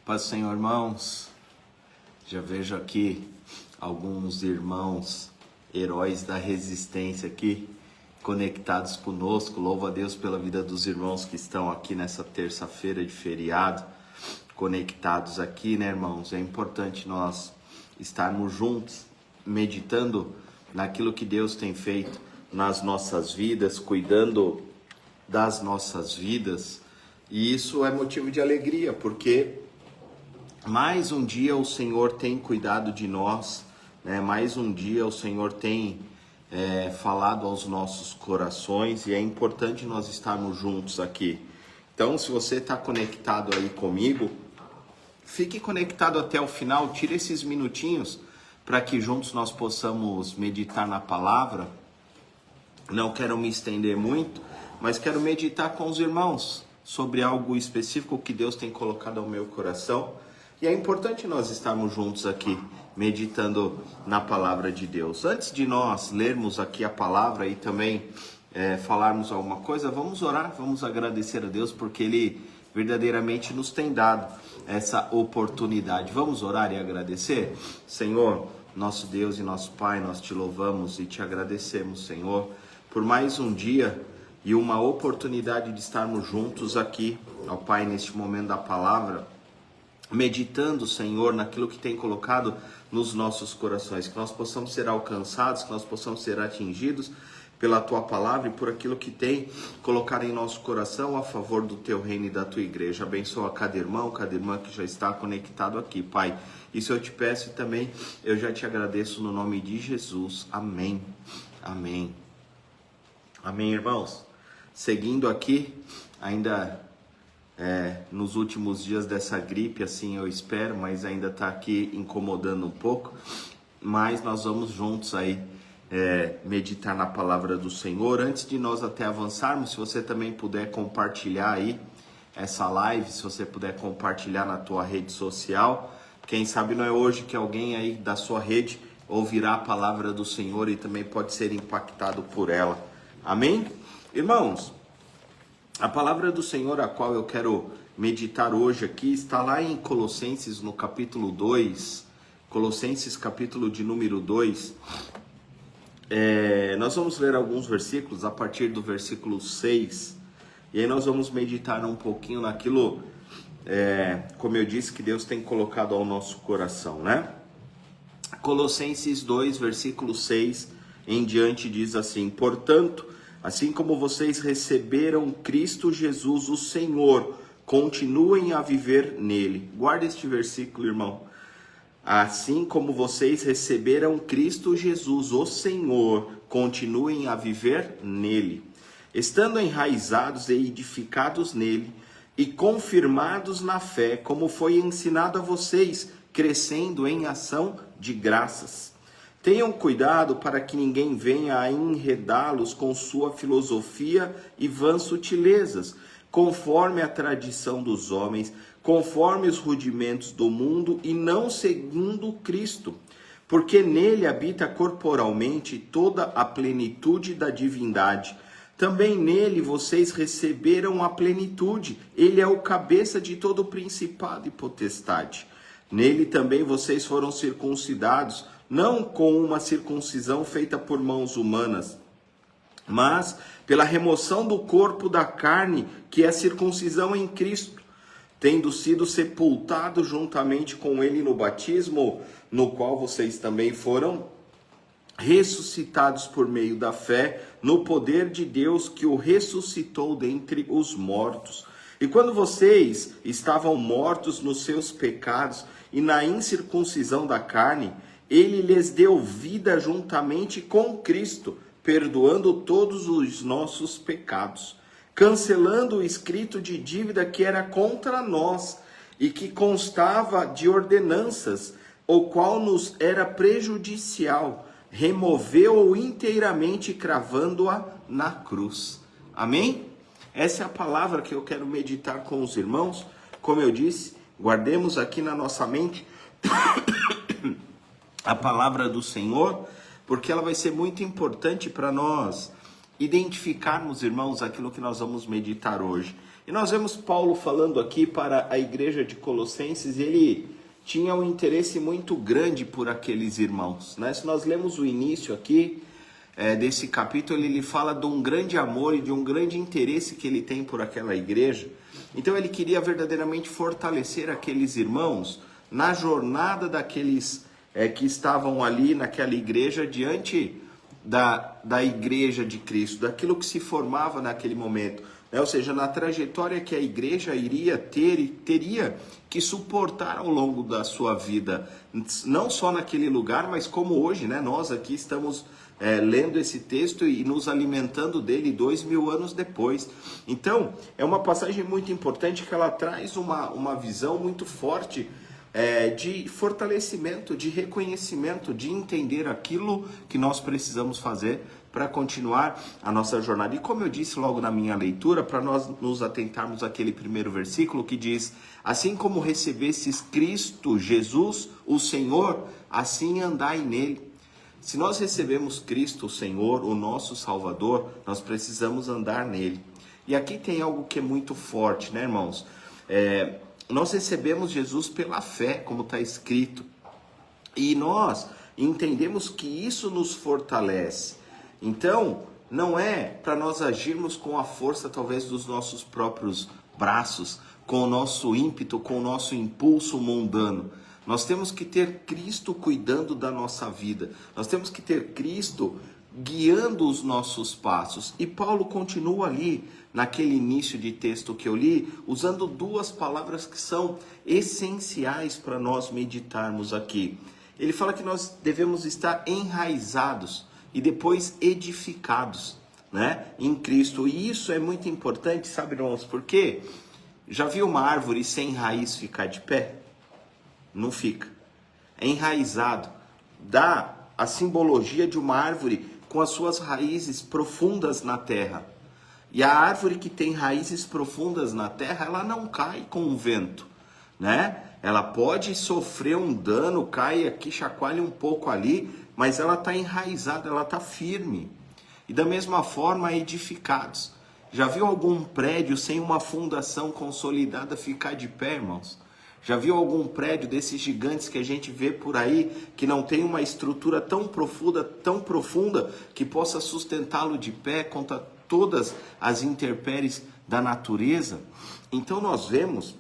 Paz do Senhor, irmãos. Já vejo aqui alguns irmãos, heróis da resistência aqui, conectados conosco. Louvo a Deus pela vida dos irmãos que estão aqui nessa terça-feira de feriado, conectados aqui, né, irmãos? É importante nós estarmos juntos, meditando naquilo que Deus tem feito nas nossas vidas, cuidando das nossas vidas. E isso é motivo de alegria, porque mais um dia o Senhor tem cuidado de nós, né? Mais um dia o Senhor tem falado aos nossos corações, e é importante nós estarmos juntos aqui. Então, se você está conectado aí comigo, fique conectado até o final, tire esses minutinhos para que juntos nós possamos meditar na palavra. Não quero me estender muito, mas quero meditar com os irmãos sobre algo específico que Deus tem colocado ao meu coração. E é importante nós estarmos juntos aqui, meditando na palavra de Deus. Antes de nós lermos aqui a palavra e também falarmos alguma coisa, vamos orar, vamos agradecer a Deus, porque Ele verdadeiramente nos tem dado essa oportunidade. Vamos orar e agradecer? Senhor, nosso Deus e nosso Pai, nós te louvamos e te agradecemos, Senhor, por mais um dia e uma oportunidade de estarmos juntos aqui, ó Pai, neste momento da palavra, meditando, Senhor, naquilo que tem colocado nos nossos corações, que nós possamos ser alcançados, que nós possamos ser atingidos pela Tua palavra e por aquilo que tem colocado em nosso coração a favor do Teu reino e da Tua igreja. Abençoa cada irmão, cada irmã que já está conectado aqui, Pai. Isso eu te peço e também eu já te agradeço no nome de Jesus. Amém. Amém. Amém, irmãos. Seguindo aqui, ainda nos últimos dias dessa gripe, assim eu espero, mas ainda está aqui incomodando um pouco. Mas nós vamos juntos aí meditar na palavra do Senhor. Antes de nós até avançarmos, se você também puder compartilhar aí essa live, se você puder compartilhar na tua rede social, quem sabe não é hoje que alguém aí da sua rede ouvirá a palavra do Senhor e também pode ser impactado por ela. Amém? Irmãos, a palavra do Senhor a qual eu quero meditar hoje aqui está lá em Colossenses, no capítulo 2, Colossenses capítulo de número 2. Nós vamos ler alguns versículos a partir do versículo 6, e aí nós vamos meditar um pouquinho naquilo, como eu disse, que Deus tem colocado ao nosso coração, né? Colossenses 2, versículo 6 em diante diz assim: portanto, assim como vocês receberam Cristo Jesus, o Senhor, continuem a viver nele. Guarda este versículo, irmão. Assim como vocês receberam Cristo Jesus, o Senhor, continuem a viver nele, estando enraizados e edificados nele e confirmados na fé, como foi ensinado a vocês, crescendo em ação de graças. Tenham cuidado para que ninguém venha a enredá-los com sua filosofia e vãs sutilezas, conforme a tradição dos homens, conforme os rudimentos do mundo e não segundo Cristo, porque nele habita corporalmente toda a plenitude da divindade. Também nele vocês receberam a plenitude, ele é o cabeça de todo principado e potestade. Nele também vocês foram circuncidados, não com uma circuncisão feita por mãos humanas, mas pela remoção do corpo da carne, que é a circuncisão em Cristo, tendo sido sepultados juntamente com ele no batismo, no qual vocês também foram ressuscitados por meio da fé, no poder de Deus que o ressuscitou dentre os mortos. E quando vocês estavam mortos nos seus pecados e na incircuncisão da carne, ele lhes deu vida juntamente com Cristo, perdoando todos os nossos pecados, cancelando o escrito de dívida que era contra nós e que constava de ordenanças, o qual nos era prejudicial, removeu-o inteiramente, cravando-a na cruz. Amém? Essa é a palavra que eu quero meditar com os irmãos. Como eu disse, guardemos aqui na nossa mente a palavra do Senhor, porque ela vai ser muito importante para nós identificarmos, irmãos, aquilo que nós vamos meditar hoje. E nós vemos Paulo falando aqui para a igreja de Colossenses, ele tinha um interesse muito grande por aqueles irmãos, né? Se nós lemos o início aqui desse capítulo, ele fala de um grande amor e de um grande interesse que ele tem por aquela igreja. Então ele queria verdadeiramente fortalecer aqueles irmãos na jornada daqueles que estavam ali naquela igreja diante da igreja de Cristo, daquilo que se formava naquele momento, né? Ou seja, na trajetória que a igreja iria ter e teria que suportar ao longo da sua vida, não só naquele lugar, mas como hoje, né? Nós aqui estamos lendo esse texto e nos alimentando dele 2000 anos depois. Então, é uma passagem muito importante que ela traz uma visão muito forte de fortalecimento, de reconhecimento, de entender aquilo que nós precisamos fazer para continuar a nossa jornada. E como eu disse logo na minha leitura, para nós nos atentarmos àquele primeiro versículo que diz: assim como recebestes Cristo Jesus, o Senhor, assim andai nele. Se nós recebemos Cristo, o Senhor, o nosso Salvador, nós precisamos andar nele. E aqui tem algo que é muito forte, né, irmãos? Nós recebemos Jesus pela fé, como está escrito. E nós entendemos que isso nos fortalece. Então, não é para nós agirmos com a força, talvez, dos nossos próprios braços, com o nosso ímpeto, com o nosso impulso mundano. Nós temos que ter Cristo cuidando da nossa vida. Nós temos que ter Cristo guiando os nossos passos. E Paulo continua ali, naquele início de texto que eu li, usando duas palavras que são essenciais para nós meditarmos aqui. Ele fala que nós devemos estar enraizados e depois edificados, né, em Cristo. E isso é muito importante, sabe, irmãos? Porque já viu uma árvore sem raiz ficar de pé? Não fica. É enraizado. Dá a simbologia de uma árvore com as suas raízes profundas na terra. E a árvore que tem raízes profundas na terra, ela não cai com o vento, né? Ela pode sofrer um dano, cai aqui, chacoalha um pouco ali, mas ela está enraizada, ela está firme. E da mesma forma, edificados. Já viu algum prédio sem uma fundação consolidada ficar de pé, irmãos? Já viu algum prédio desses gigantes que a gente vê por aí, que não tem uma estrutura tão profunda, que possa sustentá-lo de pé contra todas as intempéries da natureza? Então nós vemos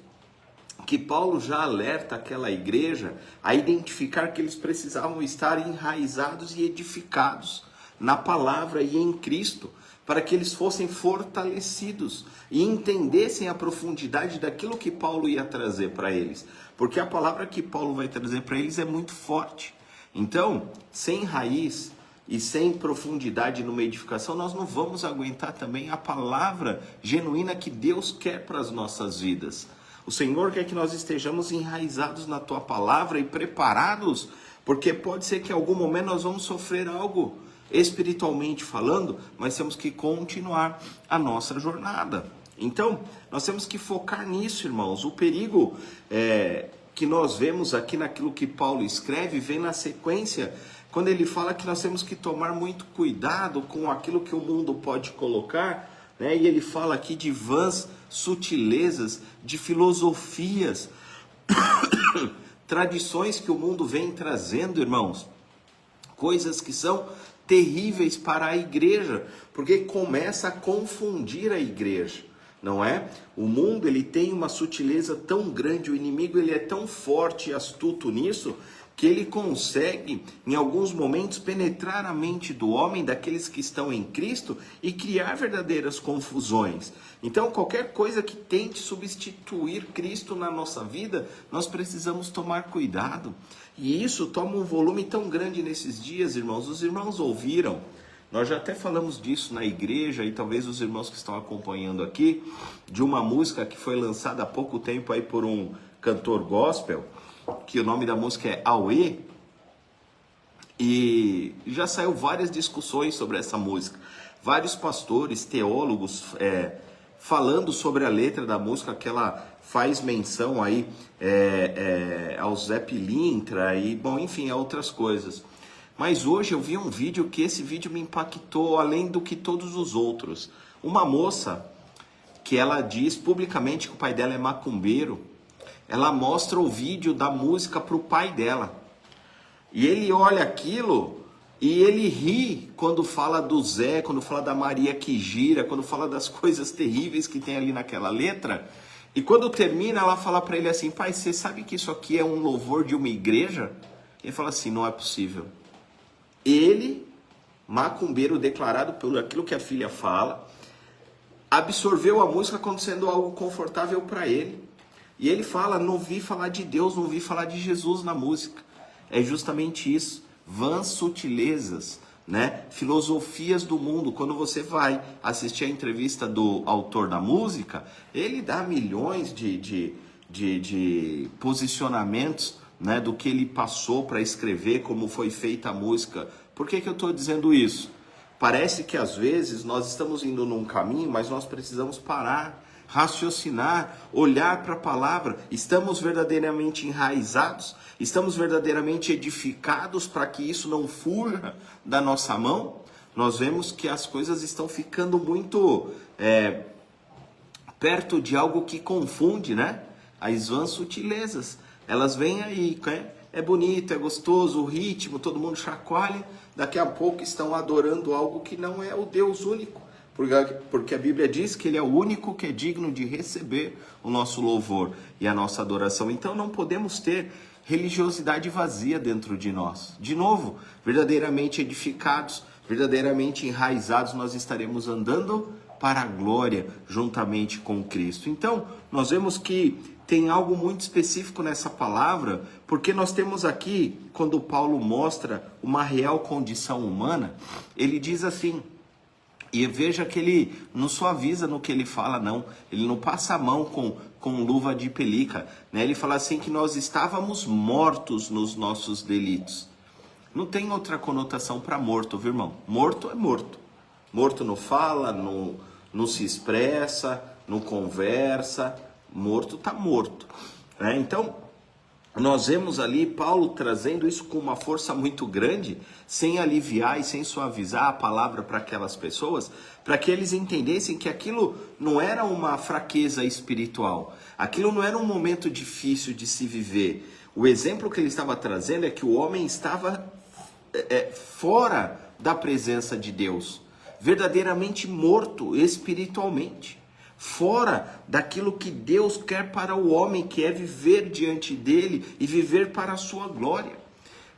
que Paulo já alerta aquela igreja a identificar que eles precisavam estar enraizados e edificados na palavra e em Cristo, para que eles fossem fortalecidos e entendessem a profundidade daquilo que Paulo ia trazer para eles. Porque a palavra que Paulo vai trazer para eles é muito forte. Então, sem raiz e sem profundidade numa edificação, nós não vamos aguentar também a palavra genuína que Deus quer para as nossas vidas. O Senhor quer que nós estejamos enraizados na tua palavra e preparados, porque pode ser que em algum momento nós vamos sofrer algo espiritualmente falando, mas temos que continuar a nossa jornada. Então, nós temos que focar nisso, irmãos. O perigo que nós vemos aqui naquilo que Paulo escreve vem na sequência, quando ele fala que nós temos que tomar muito cuidado com aquilo que o mundo pode colocar, né? E ele fala aqui de vãs sutilezas, de filosofias, tradições que o mundo vem trazendo, irmãos, coisas que são terríveis para a igreja, porque começa a confundir a igreja, não é? O mundo, ele tem uma sutileza tão grande, o inimigo, ele é tão forte e astuto nisso, que ele consegue, em alguns momentos, penetrar a mente do homem, daqueles que estão em Cristo, e criar verdadeiras confusões. Então, qualquer coisa que tente substituir Cristo na nossa vida, nós precisamos tomar cuidado. E isso toma um volume tão grande nesses dias, irmãos. Os irmãos ouviram, nós já até falamos disso na igreja, e talvez os irmãos que estão acompanhando aqui, de uma música que foi lançada há pouco tempo aí por um cantor gospel, que o nome da música é Auê, e já saiu várias discussões sobre essa música, vários pastores, teólogos, falando sobre a letra da música, que ela faz menção aí ao Zé Pilintra e, bom, enfim, a outras coisas. Mas hoje eu vi um vídeo que esse vídeo me impactou além do que todos os outros. Uma moça que ela diz publicamente que o pai dela é macumbeiro, ela mostra o vídeo da música para o pai dela. E ele olha aquilo e ele ri quando fala do Zé, quando fala da Maria que gira, quando fala das coisas terríveis que tem ali naquela letra. E quando termina, ela fala para ele assim: pai, você sabe que isso aqui é um louvor de uma igreja? Ele fala assim: não é possível. Ele, macumbeiro declarado por aquilo que a filha fala, absorveu a música como sendo algo confortável para ele. E ele fala: não ouvi falar de Deus, não ouvi falar de Jesus na música. É justamente isso, vãs sutilezas, né? Filosofias do mundo. Quando você vai assistir a entrevista do autor da música, ele dá milhões de posicionamentos, né, do que ele passou para escrever, como foi feita a música. Por que eu estou dizendo isso? Parece que às vezes nós estamos indo num caminho, mas nós precisamos parar, raciocinar, olhar para a palavra. Estamos verdadeiramente enraizados? Estamos verdadeiramente edificados para que isso não fuja da nossa mão? Nós vemos que as coisas estão ficando muito perto de algo que confunde, né? As vãs sutilezas, elas vêm aí, é bonito, é gostoso, o ritmo, todo mundo chacoalha, daqui a pouco estão adorando algo que não é o Deus único, porque a Bíblia diz que Ele é o único que é digno de receber o nosso louvor e a nossa adoração. Então não podemos ter religiosidade vazia dentro de nós. De novo, verdadeiramente edificados, verdadeiramente enraizados, nós estaremos andando para a glória juntamente com Cristo. Então, nós vemos que tem algo muito específico nessa palavra, porque nós temos aqui, quando Paulo mostra uma real condição humana, ele diz assim, e veja que ele não suaviza no que ele fala, não. Ele não passa a mão com luva de pelica, né? Ele fala assim que nós estávamos mortos nos nossos delitos. Não tem outra conotação para morto, viu, irmão? Morto é morto. Morto não fala, não se expressa, não conversa. Morto está morto, né? Então, nós vemos ali Paulo trazendo isso com uma força muito grande, sem aliviar e sem suavizar a palavra para aquelas pessoas, para que eles entendessem que aquilo não era uma fraqueza espiritual, aquilo não era um momento difícil de se viver. O exemplo que ele estava trazendo é que o homem estava fora da presença de Deus, verdadeiramente morto espiritualmente, fora daquilo que Deus quer para o homem, que é viver diante dele e viver para a sua glória.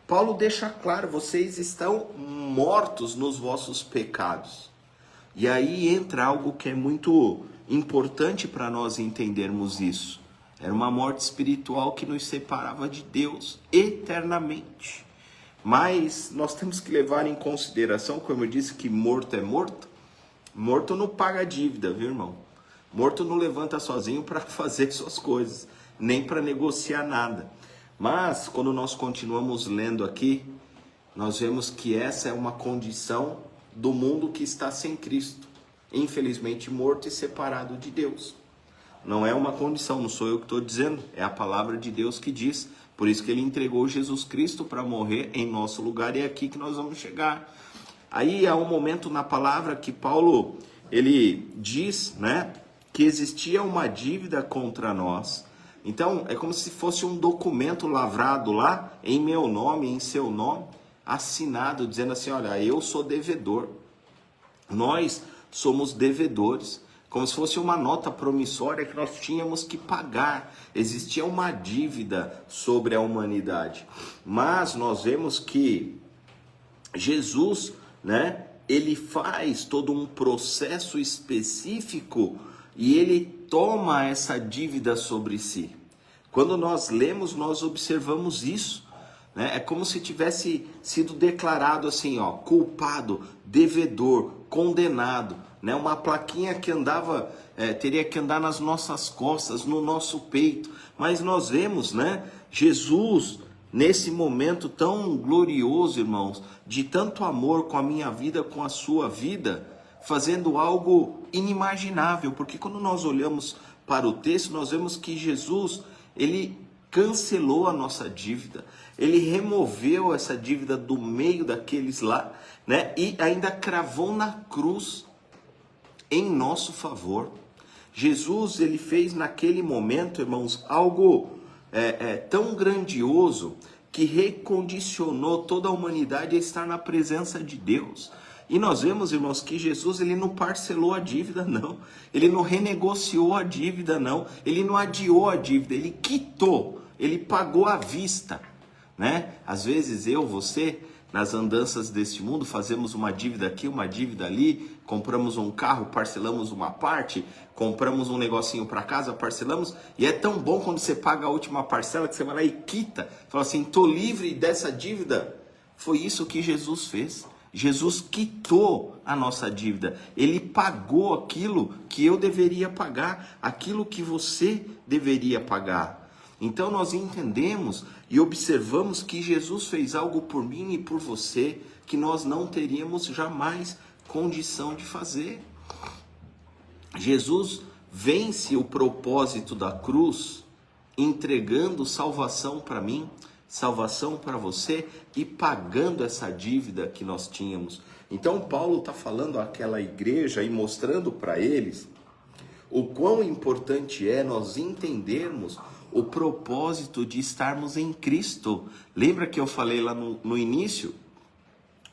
Paulo deixa claro: vocês estão mortos nos vossos pecados. E aí entra algo que é muito importante para nós entendermos isso. Era uma morte espiritual que nos separava de Deus eternamente. Mas nós temos que levar em consideração, como eu disse, que morto é morto. Morto não paga dívida, viu, irmão? Morto não levanta sozinho para fazer suas coisas, nem para negociar nada. Mas, quando nós continuamos lendo aqui, nós vemos que essa é uma condição do mundo que está sem Cristo. Infelizmente morto e separado de Deus. Não é uma condição, não sou eu que estou dizendo, é a palavra de Deus que diz. Por isso que Ele entregou Jesus Cristo para morrer em nosso lugar, e é aqui que nós vamos chegar. Aí há um momento na palavra que Paulo, ele diz, né, que existia uma dívida contra nós. Então, é como se fosse um documento lavrado lá, em meu nome, em seu nome, assinado, dizendo assim: olha, eu sou devedor. Nós somos devedores. Como se fosse uma nota promissória que nós tínhamos que pagar. Existia uma dívida sobre a humanidade. Mas nós vemos que Jesus, né, ele faz todo um processo específico e ele toma essa dívida sobre si. Quando nós lemos, nós observamos isso, né? É como se tivesse sido declarado assim, ó, culpado, devedor, condenado, né? Uma plaquinha que andava, teria que andar nas nossas costas, no nosso peito. Mas nós vemos, né, Jesus, nesse momento tão glorioso, irmãos, de tanto amor com a minha vida, com a sua vida, fazendo algo inimaginável, porque quando nós olhamos para o texto, nós vemos que Jesus, ele cancelou a nossa dívida, ele removeu essa dívida do meio daqueles lá, né? E ainda cravou na cruz em nosso favor. Jesus, ele fez naquele momento, irmãos, algo tão grandioso que recondicionou toda a humanidade a estar na presença de Deus. E nós vemos, irmãos, que Jesus, ele não parcelou a dívida, não. Ele não renegociou a dívida, não. Ele não adiou a dívida, ele quitou, ele pagou à vista, né? Às vezes você, nas andanças deste mundo, fazemos uma dívida aqui, uma dívida ali, compramos um carro, parcelamos uma parte, compramos um negocinho para casa, parcelamos, e é tão bom quando você paga a última parcela que você vai lá e quita, fala assim, tô livre dessa dívida. Foi isso que Jesus fez. Jesus quitou a nossa dívida, ele pagou aquilo que eu deveria pagar, aquilo que você deveria pagar. Então nós entendemos e observamos que Jesus fez algo por mim e por você que nós não teríamos jamais condição de fazer. Jesus vence o propósito da cruz, entregando salvação para mim, salvação para você e pagando essa dívida que nós tínhamos. Então Paulo está falando àquela igreja e mostrando para eles o quão importante é nós entendermos o propósito de estarmos em Cristo. Lembra que eu falei lá no início,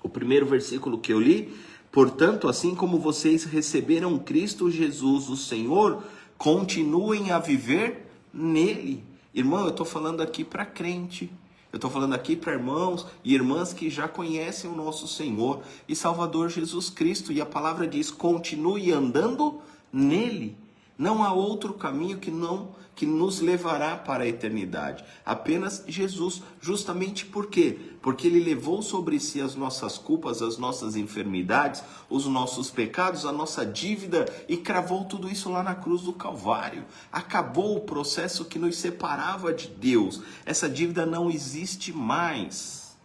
o primeiro versículo que eu li? Portanto, assim como vocês receberam Cristo Jesus, o Senhor, continuem a viver nele. Irmão, eu estou falando aqui para crente. Eu estou falando aqui para irmãos e irmãs que já conhecem o nosso Senhor e Salvador Jesus Cristo. E a palavra diz, continue andando nele. Não há outro caminho que nos levará para a eternidade. Apenas Jesus. Justamente por quê? Porque ele levou sobre si as nossas culpas, as nossas enfermidades, os nossos pecados, a nossa dívida e cravou tudo isso lá na cruz do Calvário. Acabou o processo que nos separava de Deus. Essa dívida não existe mais.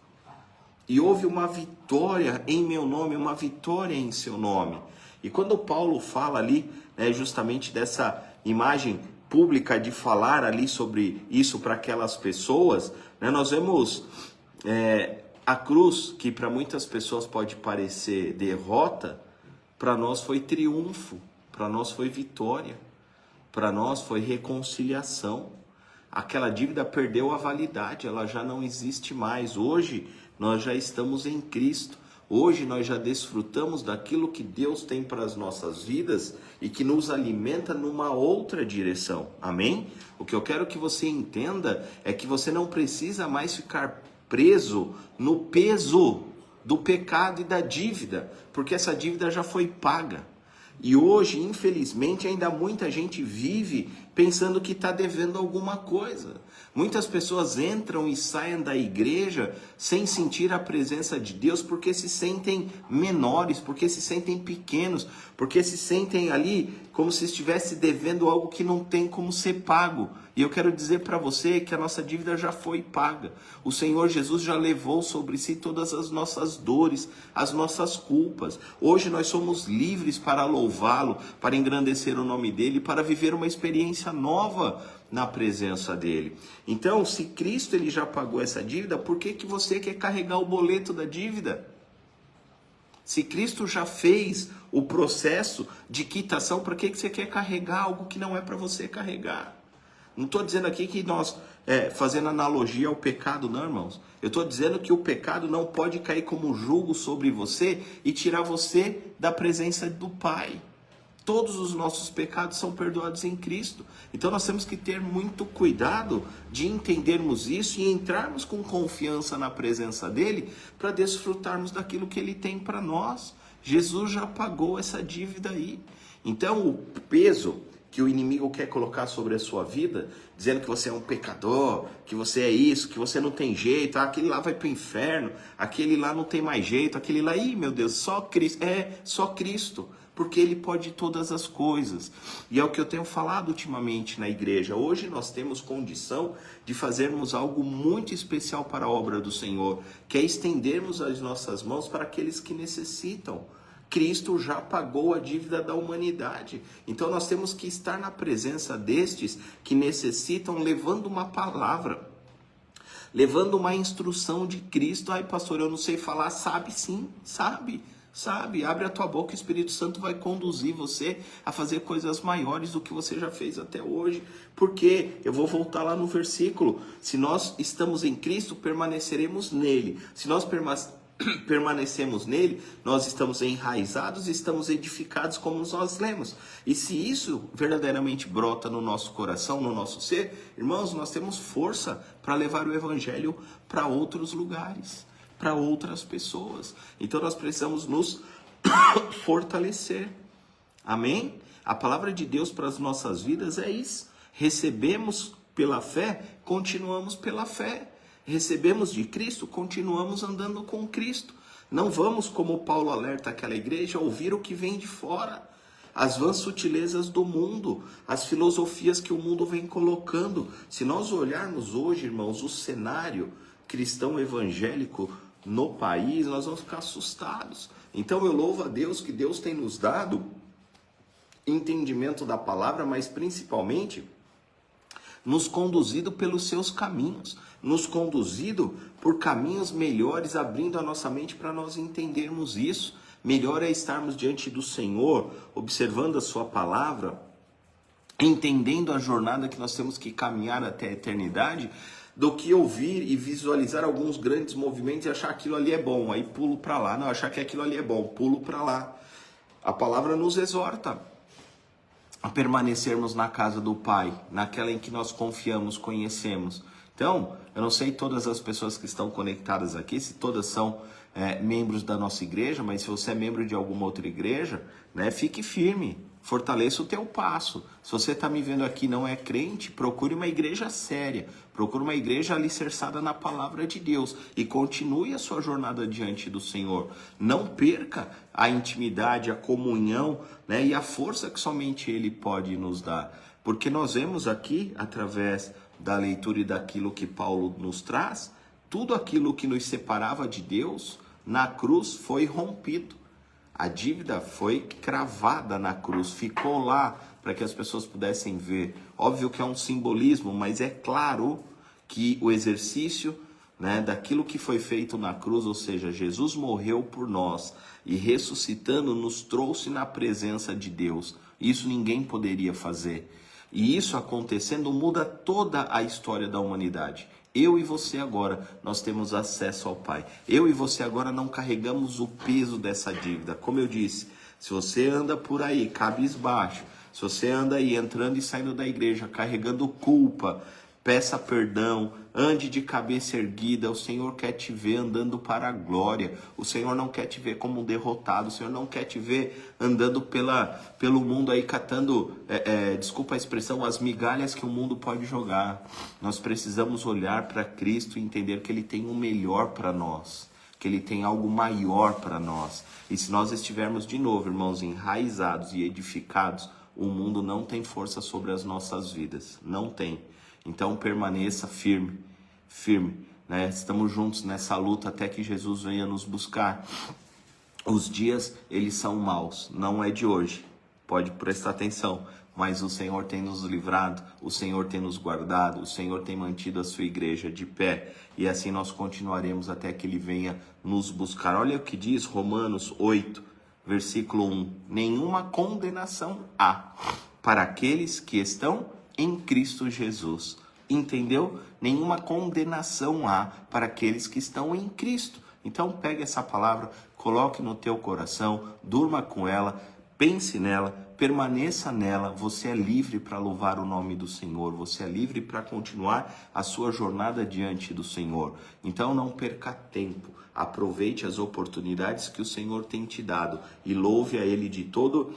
E houve uma vitória em meu nome, uma vitória em seu nome. E quando Paulo fala ali, justamente dessa imagem pública de falar ali sobre isso para aquelas pessoas, nós vemos a cruz, que para muitas pessoas pode parecer derrota, para nós foi triunfo, para nós foi vitória, para nós foi reconciliação. Aquela dívida perdeu a validade, ela já não existe mais. Hoje nós já estamos em Cristo. Hoje nós já desfrutamos daquilo que Deus tem para as nossas vidas e que nos alimenta numa outra direção. Amém? O que eu quero que você entenda é que você não precisa mais ficar preso no peso do pecado e da dívida, porque essa dívida já foi paga. E hoje, infelizmente, ainda muita gente vive pensando que está devendo alguma coisa. Muitas pessoas entram e saem da igreja sem sentir a presença de Deus porque se sentem menores, porque se sentem pequenos, porque se sentem ali como se estivesse devendo algo que não tem como ser pago. E eu quero dizer para você que a nossa dívida já foi paga. O Senhor Jesus já levou sobre si todas as nossas dores, as nossas culpas. Hoje nós somos livres para louvá-lo, para engrandecer o nome dele, para viver uma experiência nova na presença dele. Então, se Cristo ele já pagou essa dívida, por que você quer carregar o boleto da dívida? Se Cristo já fez o processo de quitação, para que você quer carregar algo que não é para você carregar? Não estou dizendo aqui que nós, fazendo analogia ao pecado, não, irmãos. Eu estou dizendo que o pecado não pode cair como jugo sobre você e tirar você da presença do Pai. Todos os nossos pecados são perdoados em Cristo. Então nós temos que ter muito cuidado de entendermos isso e entrarmos com confiança na presença dele para desfrutarmos daquilo que ele tem para nós. Jesus já pagou essa dívida aí. Então o peso que o inimigo quer colocar sobre a sua vida, dizendo que você é um pecador, que você é isso, que você não tem jeito, aquele lá vai para o inferno, aquele lá não tem mais jeito, aquele lá, meu Deus, só Cristo. Só Cristo, porque ele pode todas as coisas. E é o que eu tenho falado ultimamente na igreja. Hoje nós temos condição de fazermos algo muito especial para a obra do Senhor, que é estendermos as nossas mãos para aqueles que necessitam. Cristo já pagou a dívida da humanidade. Então nós temos que estar na presença destes que necessitam, levando uma palavra, levando uma instrução de Cristo. Ai, pastor, eu não sei falar. Sabe sim, sabe. Sabe, abre a tua boca, o Espírito Santo vai conduzir você a fazer coisas maiores do que você já fez até hoje. Porque eu vou voltar lá no versículo: se nós estamos em Cristo, permaneceremos nele. Se nós permanecemos nele, nós estamos enraizados e estamos edificados, como nós lemos. E se isso verdadeiramente brota no nosso coração, no nosso ser, irmãos, nós temos força para levar o evangelho para outros lugares, para outras pessoas. Então nós precisamos nos fortalecer. Amém? A palavra de Deus para as nossas vidas é isso. Recebemos pela fé, continuamos pela fé. Recebemos de Cristo, continuamos andando com Cristo. Não vamos, como Paulo alerta aquela igreja, ouvir o que vem de fora, as vãs sutilezas do mundo, as filosofias que o mundo vem colocando. Se nós olharmos hoje, irmãos, o cenário cristão evangélico no país, nós vamos ficar assustados. Então eu louvo a Deus que Deus tem nos dado entendimento da palavra, mas principalmente nos conduzido pelos seus caminhos, nos conduzido por caminhos melhores, abrindo a nossa mente para nós entendermos isso. Melhor é estarmos diante do Senhor, observando a sua palavra, entendendo a jornada que nós temos que caminhar até a eternidade, do que ouvir e visualizar alguns grandes movimentos e achar aquilo ali é bom, aí pulo para lá. Não, achar que aquilo ali é bom, pulo para lá. A palavra nos exorta a permanecermos na casa do Pai, naquela em que nós confiamos, conhecemos. Então, eu não sei todas as pessoas que estão conectadas aqui, se todas são membros da nossa igreja, mas se você é membro de alguma outra igreja, né, fique firme, fortaleça o teu passo. Se você está me vendo aqui e não é crente, procure uma igreja séria, procure uma igreja alicerçada na palavra de Deus e continue a sua jornada diante do Senhor. Não perca a intimidade, a comunhão, né, e a força que somente Ele pode nos dar. Porque nós vemos aqui, através da leitura e daquilo que Paulo nos traz, tudo aquilo que nos separava de Deus, na cruz foi rompido. A dívida foi cravada na cruz, ficou lá para que as pessoas pudessem ver. Óbvio que é um simbolismo, mas é claro que o exercício, né, daquilo que foi feito na cruz, ou seja, Jesus morreu por nós e ressuscitando nos trouxe na presença de Deus. Isso ninguém poderia fazer. E isso acontecendo muda toda a história da humanidade. Eu e você agora, nós temos acesso ao Pai. Eu e você agora não carregamos o peso dessa dívida. Como eu disse, se você anda por aí cabisbaixo, se você anda aí entrando e saindo da igreja carregando culpa, peça perdão, ande de cabeça erguida. O Senhor quer te ver andando para a glória. O Senhor não quer te ver como um derrotado. O Senhor não quer te ver andando pelo mundo aí catando, desculpa a expressão, as migalhas que o mundo pode jogar. Nós precisamos olhar para Cristo e entender que Ele tem o melhor para nós, que Ele tem algo maior para nós. E se nós estivermos de novo, irmãos, enraizados e edificados, o mundo não tem força sobre as nossas vidas. Não tem. Então permaneça firme, né? Estamos juntos nessa luta até que Jesus venha nos buscar. Os dias, eles são maus, não é de hoje, pode prestar atenção, mas o Senhor tem nos livrado, o Senhor tem nos guardado, o Senhor tem mantido a sua igreja de pé, e assim nós continuaremos até que Ele venha nos buscar. Olha o que diz Romanos 8, versículo 1, nenhuma condenação há para aqueles que estão em Cristo Jesus. Entendeu? Nenhuma condenação há para aqueles que estão em Cristo. Então pegue essa palavra, coloque no teu coração, durma com ela, pense nela, permaneça nela. Você é livre para louvar o nome do Senhor, você é livre para continuar a sua jornada diante do Senhor. Então não perca tempo, aproveite as oportunidades que o Senhor tem te dado e louve a Ele de todo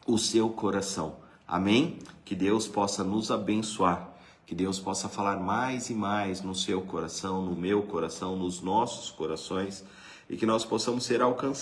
o seu coração. Amém? Que Deus possa nos abençoar, que Deus possa falar mais e mais no seu coração, no meu coração, nos nossos corações, e que nós possamos ser alcançados